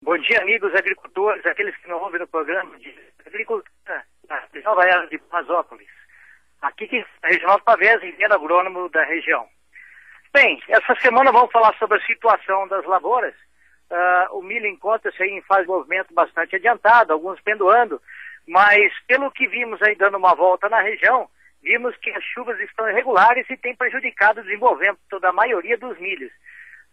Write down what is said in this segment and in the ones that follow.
Bom dia, amigos agricultores, aqueles que não ouvem no programa de agricultura da região Baiana de Pasópolis. Aqui que é a Reginaldo Pavés, engenheiro agrônomo da região. Bem, essa semana vamos falar sobre a situação das lavouras. O milho encontra-se aí em fase de movimento bastante adiantado, alguns pendoando, mas pelo que vimos aí dando uma volta na região, vimos que as chuvas estão irregulares e têm prejudicado o desenvolvimento da maioria dos milhos.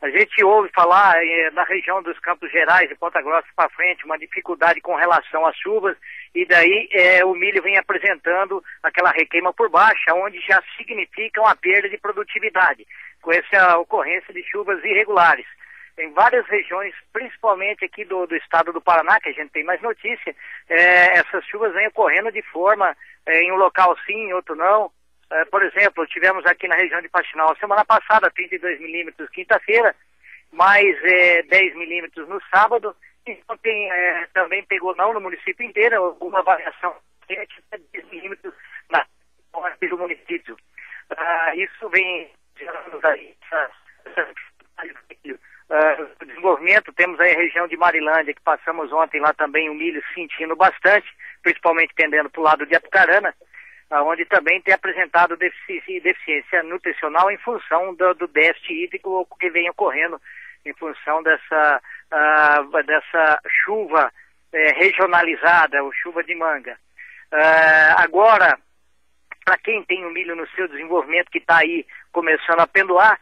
A gente ouve falar na região dos Campos Gerais, de Ponta Grossa para frente, uma dificuldade com relação às chuvas, e daí o milho vem apresentando aquela requeima por baixa, onde já significa uma perda de produtividade, com essa ocorrência de chuvas irregulares. Em várias regiões, principalmente aqui do estado do Paraná, que a gente tem mais notícia, essas chuvas vêm ocorrendo de forma, em um local sim, em outro não. Por exemplo, tivemos aqui na região de Faxinal semana passada 32 milímetros quinta-feira, mais 10 milímetros no sábado. Então também pegou não no município inteiro, uma variação de 10 milímetros na do município. Isso vem gerando aí o desenvolvimento. Temos aí a região de Marilândia, que passamos ontem lá também o milho sentindo bastante, principalmente tendendo para o lado de Apucarana, onde também tem apresentado deficiência nutricional em função do déficit hídrico que vem ocorrendo em função dessa chuva regionalizada, ou chuva de manga. Agora, para quem tem o milho no seu desenvolvimento, que está aí começando a pendoar,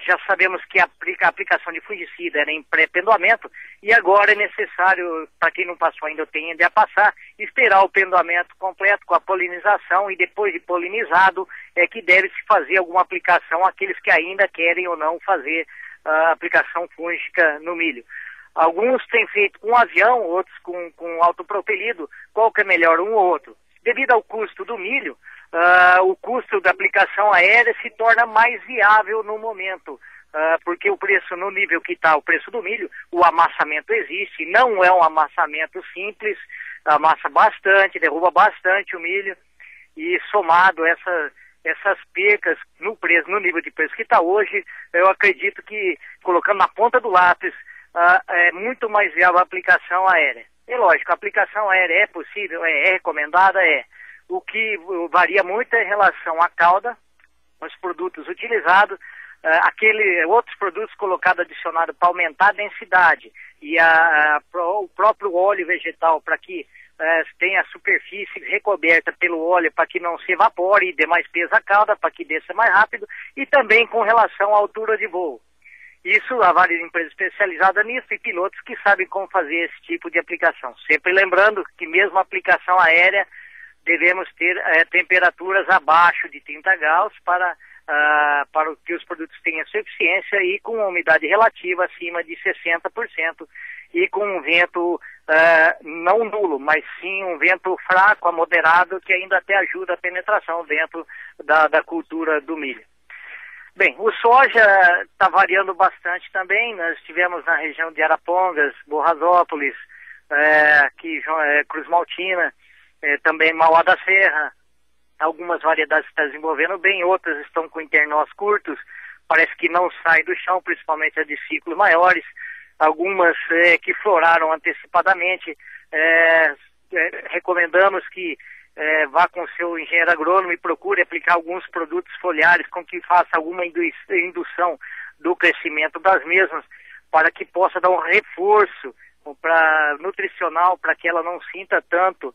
já sabemos que a aplicação de fungicida era em pré-pendoamento e agora é necessário, para quem não passou ainda, tende a passar, esperar o pendoamento completo com a polinização, e depois de polinizado é que deve-se fazer alguma aplicação àqueles que ainda querem ou não fazer a aplicação fúngica no milho. Alguns têm feito com avião, outros com autopropelido. Qual que é melhor, um ou outro? Devido ao custo do milho, o custo da aplicação aérea se torna mais viável no momento, porque o preço no nível que está o preço do milho, o amassamento existe, não é um amassamento simples, amassa bastante, derruba bastante o milho, e somado essas percas no preço, no nível de preço que está hoje, eu acredito que, colocando na ponta do lápis, é muito mais viável a aplicação aérea. É lógico, a aplicação aérea é possível, é recomendada, O que varia muito é em relação à cauda, os produtos utilizados, outros produtos colocados adicionados para aumentar a densidade, e o próprio óleo vegetal, para que tenha a superfície recoberta pelo óleo, para que não se evapore e dê mais peso à cauda, para que desça mais rápido, e também com relação à altura de voo. Isso, há várias empresas especializadas nisso e pilotos que sabem como fazer esse tipo de aplicação. Sempre lembrando que mesmo a aplicação aérea, devemos ter temperaturas abaixo de 30 graus para que os produtos tenham sua eficiência, e com uma umidade relativa acima de 60%, e com um vento não nulo, mas sim um vento fraco a moderado, que ainda até ajuda a penetração dentro da cultura do milho. Bem, o soja está variando bastante também. Nós tivemos na região de Arapongas, Borrasópolis, Cruz Maltina, também Mauá da Serra. Algumas variedades estão desenvolvendo bem, outras estão com internós curtos, parece que não saem do chão, principalmente as de ciclos maiores. Algumas que floraram antecipadamente. Recomendamos que vá com o seu engenheiro agrônomo e procure aplicar alguns produtos foliares com que faça alguma indução do crescimento das mesmas, para que possa dar um reforço nutricional, para que ela não sinta tanto,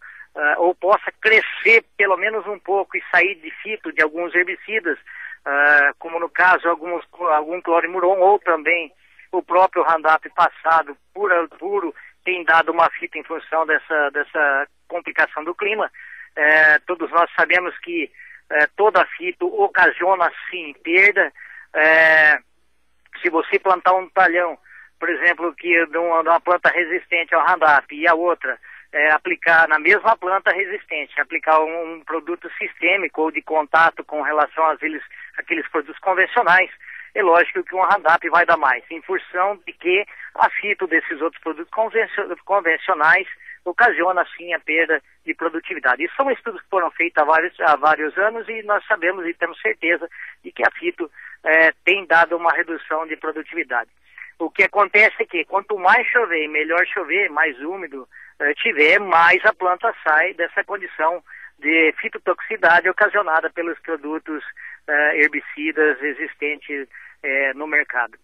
ou possa crescer pelo menos um pouco e sair de fito de alguns herbicidas, como no caso algum clorimuron, ou também o próprio Roundup passado puro tem dado uma fita em função dessa complicação do clima. Todos nós sabemos que toda fito ocasiona sim perda. Se você plantar um talhão, por exemplo, que de uma planta resistente ao Roundup, e a outra aplicar na mesma planta resistente, aplicar um produto sistêmico ou de contato com relação àqueles produtos convencionais, é lógico que um Roundup vai dar mais, em função de que a fito desses outros produtos convencionais ocasiona sim a perda de produtividade. Isso são estudos que foram feitos há vários anos, e nós sabemos e temos certeza de que a fito tem dado uma redução de produtividade. O que acontece é que quanto mais chover, melhor chover, mais úmido tiver, mais a planta sai dessa condição de fitotoxicidade ocasionada pelos produtos herbicidas existentes no mercado.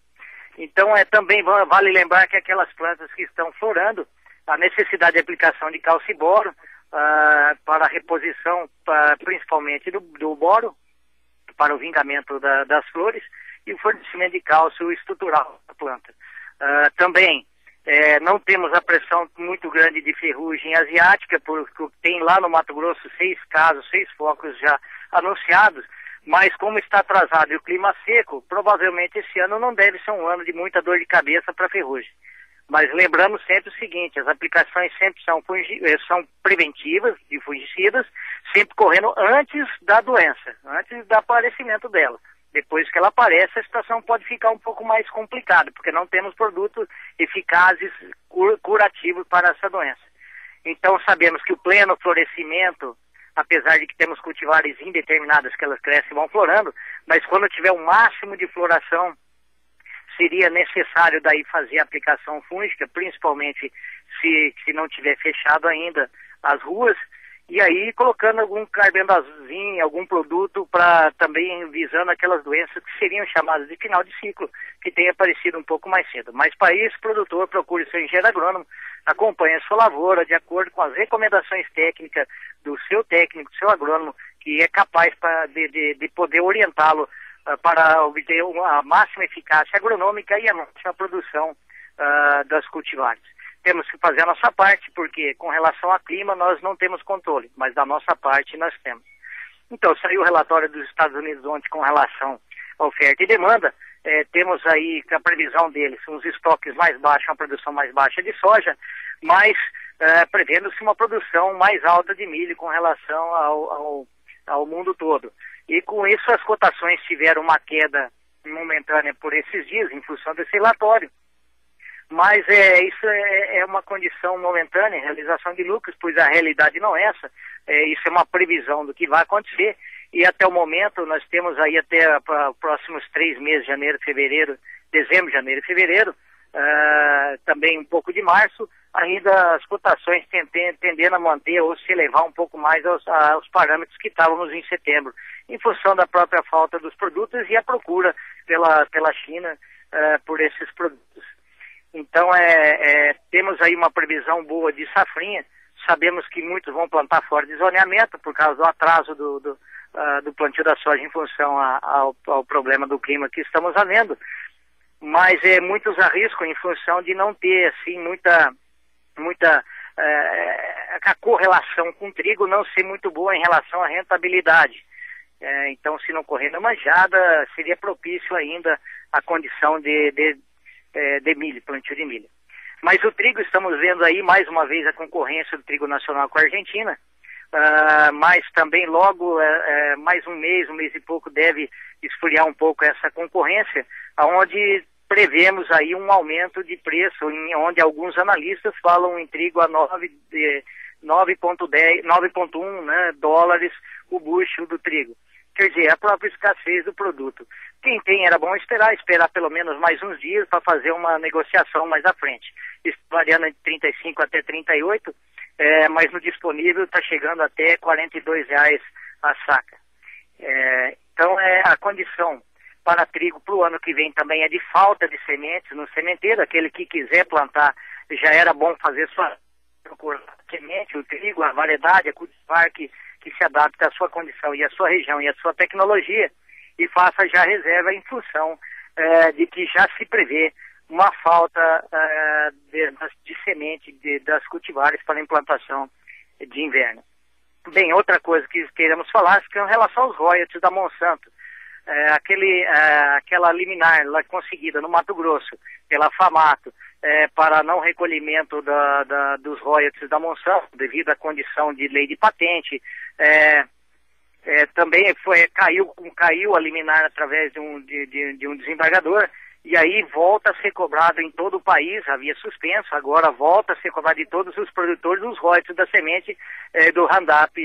Então, também vale lembrar que aquelas plantas que estão florando, a necessidade de aplicação de cálcio e boro para a reposição, principalmente do boro, para o vingamento das flores, e o fornecimento de cálcio estrutural da planta. Também não temos a pressão muito grande de ferrugem asiática, porque tem lá no Mato Grosso 6 casos, 6 focos já anunciados, mas como está atrasado e o clima seco, provavelmente esse ano não deve ser um ano de muita dor de cabeça para ferrugem. Mas lembramos sempre o seguinte, as aplicações sempre são preventivas de fungicidas, sempre correndo antes da doença, antes do aparecimento dela. Depois que ela aparece, a situação pode ficar um pouco mais complicada, porque não temos produtos eficazes, curativos para essa doença. Então sabemos que o pleno florescimento, apesar de que temos cultivares indeterminadas que elas crescem e vão florando, mas quando tiver o máximo de floração, seria necessário daí fazer a aplicação fúngica, principalmente se não tiver fechado ainda as ruas, e aí colocando algum carbendazim, algum produto para também visando aquelas doenças que seriam chamadas de final de ciclo, que tem aparecido um pouco mais cedo. Mas para isso, o produtor procure seu engenheiro agrônomo, acompanhe a sua lavoura de acordo com as recomendações técnicas do seu técnico, do seu agrônomo, que é capaz de poder orientá-lo para obter a máxima eficácia agronômica e a máxima produção das cultivares. Temos que fazer a nossa parte, porque com relação ao clima nós não temos controle, mas da nossa parte nós temos. Então, saiu o relatório dos Estados Unidos ontem com relação à oferta e demanda. Temos aí a previsão deles, uns estoques mais baixos, uma produção mais baixa de soja, mas prevendo-se uma produção mais alta de milho com relação ao mundo todo. E com isso as cotações tiveram uma queda momentânea por esses dias, em função desse relatório. Mas isso é uma condição momentânea, realização de lucros, pois a realidade não é essa. Isso é uma previsão do que vai acontecer. E até o momento nós temos aí até para os próximos 3 meses, janeiro, fevereiro, dezembro, janeiro e fevereiro, também um pouco de março, ainda as cotações tendendo a manter ou se elevar um pouco mais aos parâmetros que estávamos em setembro, em função da própria falta dos produtos e a procura pela China por esses produtos. Então, temos aí uma previsão boa de safrinha. Sabemos que muitos vão plantar fora de zoneamento por causa do atraso do plantio da soja em função ao problema do clima que estamos havendo. Mas muitos arriscam em função de não ter assim muita a correlação com o trigo não ser muito boa em relação à rentabilidade. Então, se não correr na manjada, seria propício ainda a condição de milho, plantio de milho. Mas o trigo, estamos vendo aí mais uma vez a concorrência do trigo nacional com a Argentina, mas também logo, mais um mês e pouco, deve esfriar um pouco essa concorrência, onde prevemos aí um aumento de preço, onde alguns analistas falam em trigo a 9,1 dólares o bushel do trigo. Quer dizer, a própria escassez do produto. Quem tem era bom esperar pelo menos mais uns dias para fazer uma negociação mais à frente. Isso variando entre 35 até 38, mas no disponível está chegando até R$ 42,00 a saca. Então, a condição para trigo para o ano que vem também é de falta de sementes no sementeiro. Aquele que quiser plantar, já era bom fazer sua semente, o trigo, a variedade, a cultivar que se adapta à sua condição e à sua região e à sua tecnologia, e faça já reserva em função de que já se prevê uma falta de semente das cultivares para implantação de inverno. Bem, outra coisa que queremos falar é em relação aos royalties da Monsanto. Aquela liminar lá conseguida no Mato Grosso pela FAMATO para não recolhimento dos royalties da Monsanto devido à condição de lei de patente, também caiu a liminar através de um desembargador, e aí volta a ser cobrado em todo o país, havia suspenso, agora volta a ser cobrado de todos os produtores os royalties da semente do Roundup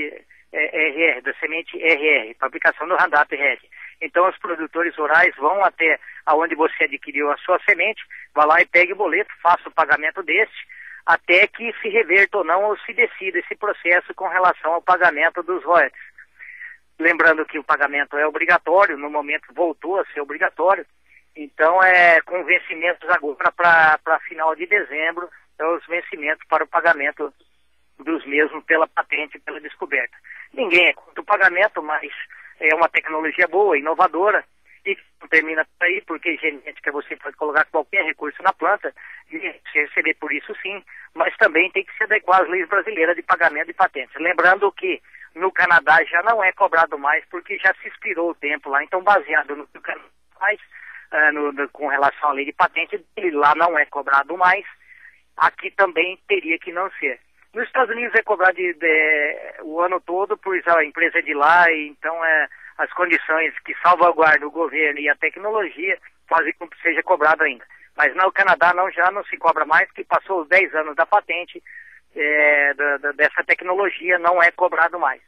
RR, da semente RR, para aplicação do Roundup RR. Então os produtores rurais vão até aonde você adquiriu a sua semente, vá lá e pegue o boleto, faça o pagamento deste, até que se reverta ou não ou se decida esse processo com relação ao pagamento dos royalties. Lembrando que o pagamento é obrigatório, no momento voltou a ser obrigatório, então com vencimentos agora para final de dezembro, os vencimentos para o pagamento dos mesmos pela patente e pela descoberta. Ninguém é contra o pagamento, mas é uma tecnologia boa, inovadora, e não termina por aí, porque genética você pode colocar qualquer recurso na planta e se receber por isso sim, mas também tem que se adequar às leis brasileiras de pagamento de patentes. Lembrando que no Canadá já não é cobrado mais, porque já se expirou o tempo lá, então baseado no que o Canadá faz, com relação à lei de patente, lá não é cobrado mais, aqui também teria que não ser. Nos Estados Unidos é cobrado o ano todo, pois a empresa é de lá, e então as condições que salvaguardam o governo e a tecnologia fazem com que seja cobrado ainda. Mas no Canadá já não se cobra mais, que passou os 10 anos da patente dessa tecnologia, não é cobrado mais.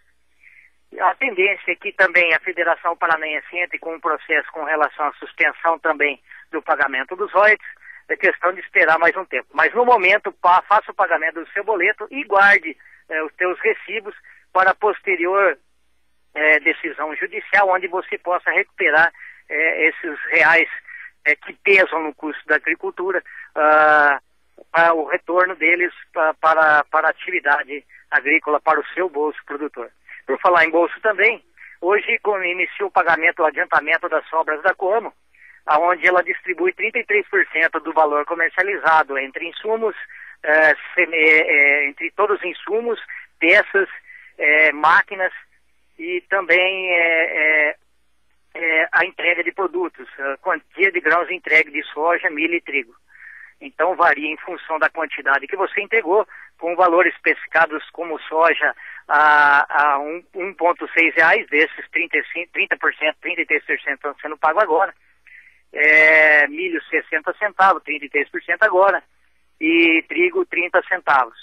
A tendência é que também a Federação Paranaense entre com um processo com relação à suspensão também do pagamento dos royalties, é questão de esperar mais um tempo. Mas no momento, faça o pagamento do seu boleto e guarde os seus recibos para a posterior decisão judicial, onde você possa recuperar esses reais que pesam no custo da agricultura, para o retorno deles para a atividade agrícola, para o seu bolso produtor. Por falar em bolso também, hoje iniciou o pagamento, o adiantamento das sobras da Coamo, onde ela distribui 33% do valor comercializado entre insumos, entre todos os insumos, peças, máquinas e também a entrega de produtos, a quantia de grãos entregue de soja, milho e trigo. Então varia em função da quantidade que você entregou, com valores especificados como soja a R$1,6, desses 30%, 33% estão sendo pago agora. Milho 60 centavos, 33% agora, e trigo 30 centavos.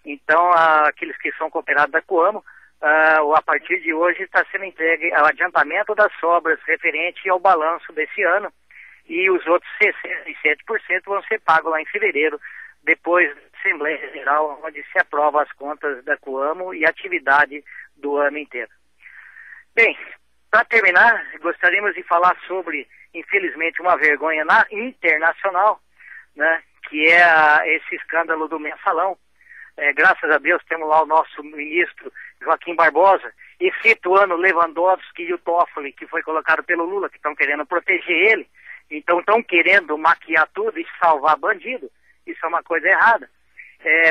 Então, aqueles que são cooperados da Coamo, a partir de hoje está sendo entregue o adiantamento das sobras referente ao balanço desse ano, e os outros 67% vão ser pagos lá em fevereiro, depois da Assembleia Geral, onde se aprova as contas da Coamo e a atividade do ano inteiro. Bem, para terminar, gostaríamos de falar sobre, infelizmente, uma vergonha internacional, né, que é esse escândalo do mensalão. Graças a Deus temos lá o nosso ministro Joaquim Barbosa, excetuando Lewandowski e o Toffoli, que foi colocado pelo Lula, que estão querendo proteger ele, então estão querendo maquiar tudo e salvar bandido. Isso é uma coisa errada.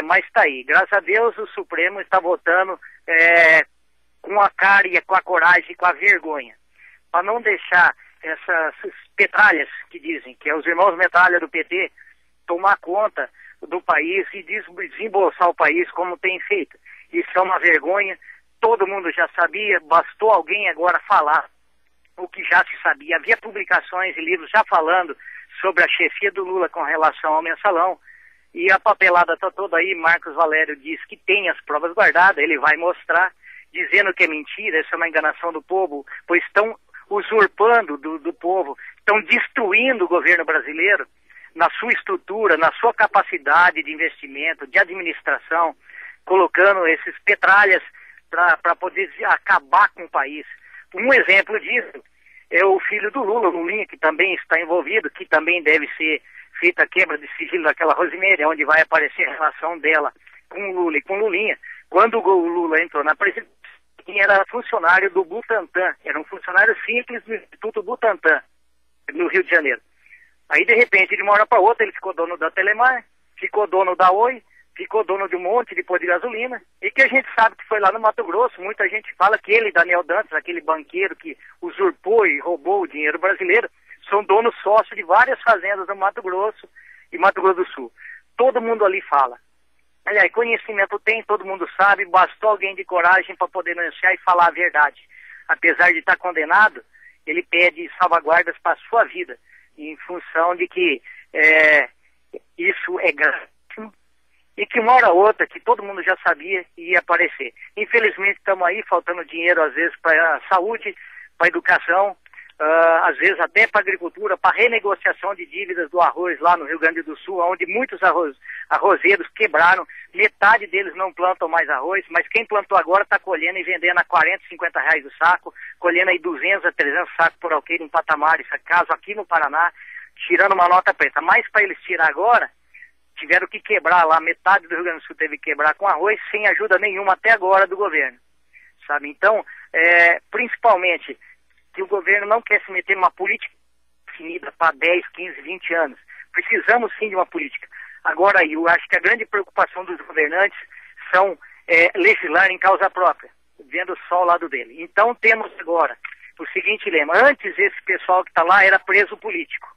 Mas está aí. Graças a Deus o Supremo está votando com a cara e com a coragem e com a vergonha, para não deixar essas petralhas que dizem, que é os irmãos metralha do PT, tomar conta do país e desembolsar o país como tem feito. Isso é uma vergonha, todo mundo já sabia, bastou alguém agora falar o que já se sabia. Havia publicações e livros já falando sobre a chefia do Lula com relação ao mensalão, e a papelada está toda aí. Marcos Valério diz que tem as provas guardadas, ele vai mostrar, dizendo que é mentira, isso é uma enganação do povo, pois estão usurpando do povo, estão destruindo o governo brasileiro na sua estrutura, na sua capacidade de investimento, de administração, colocando esses petralhas para poder acabar com o país. Um exemplo disso é o filho do Lula, o Lulinha, que também está envolvido, que também deve ser feita a quebra de sigilo daquela Rosimeira, onde vai aparecer a relação dela com o Lula e com o Lulinha. Quando o Lula entrou na presidência, era funcionário do Butantan, era um funcionário simples do Instituto Butantan, no Rio de Janeiro. Aí, de repente, de uma hora para outra, ele ficou dono da Telemar, ficou dono da Oi, ficou dono de um monte de posto de gasolina, e que a gente sabe que foi lá no Mato Grosso. Muita gente fala que ele, Daniel Dantas, aquele banqueiro que usurpou e roubou o dinheiro brasileiro, são donos sócios de várias fazendas no Mato Grosso e Mato Grosso do Sul. Todo mundo ali fala. Aliás, conhecimento tem, todo mundo sabe, bastou alguém de coragem para poder denunciar e falar a verdade. Apesar de estar condenado, ele pede salvaguardas para a sua vida, em função de que isso é gravíssimo e que uma hora ou outra, que todo mundo já sabia, ia aparecer. Infelizmente estamos aí faltando dinheiro às vezes para a saúde, para a educação, às vezes até para a agricultura, para renegociação de dívidas do arroz lá no Rio Grande do Sul, onde muitos arrozeiros quebraram, metade deles não plantam mais arroz, mas quem plantou agora está colhendo e vendendo a 40, 50 reais o saco, colhendo aí 200 a 300 sacos por alqueire em patamares, caso aqui no Paraná, tirando uma nota preta. Mas para eles tirar agora, tiveram que quebrar lá, metade do Rio Grande do Sul teve que quebrar com arroz, sem ajuda nenhuma até agora do governo, sabe? Então, principalmente, que o governo não quer se meter numa política definida para 10, 15, 20 anos. Precisamos sim de uma política. Agora, eu acho que a grande preocupação dos governantes são legislar em causa própria, vendo só o lado dele. Então temos agora o seguinte lema: antes esse pessoal que está lá era preso político,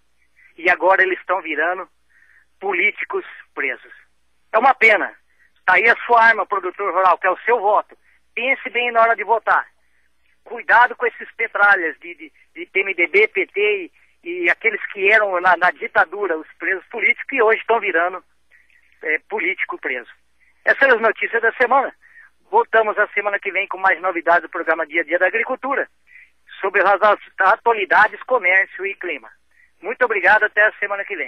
e agora eles estão virando políticos presos. É uma pena. Está aí a sua arma, produtor rural, que é o seu voto. Pense bem na hora de votar. Cuidado com esses petralhas de PMDB, PT e aqueles que eram na ditadura os presos políticos, que hoje estão virando político preso. Essas são as notícias da semana. Voltamos a semana que vem com mais novidades do programa Dia a Dia da Agricultura, sobre as atualidades, comércio e clima. Muito obrigado, até a semana que vem.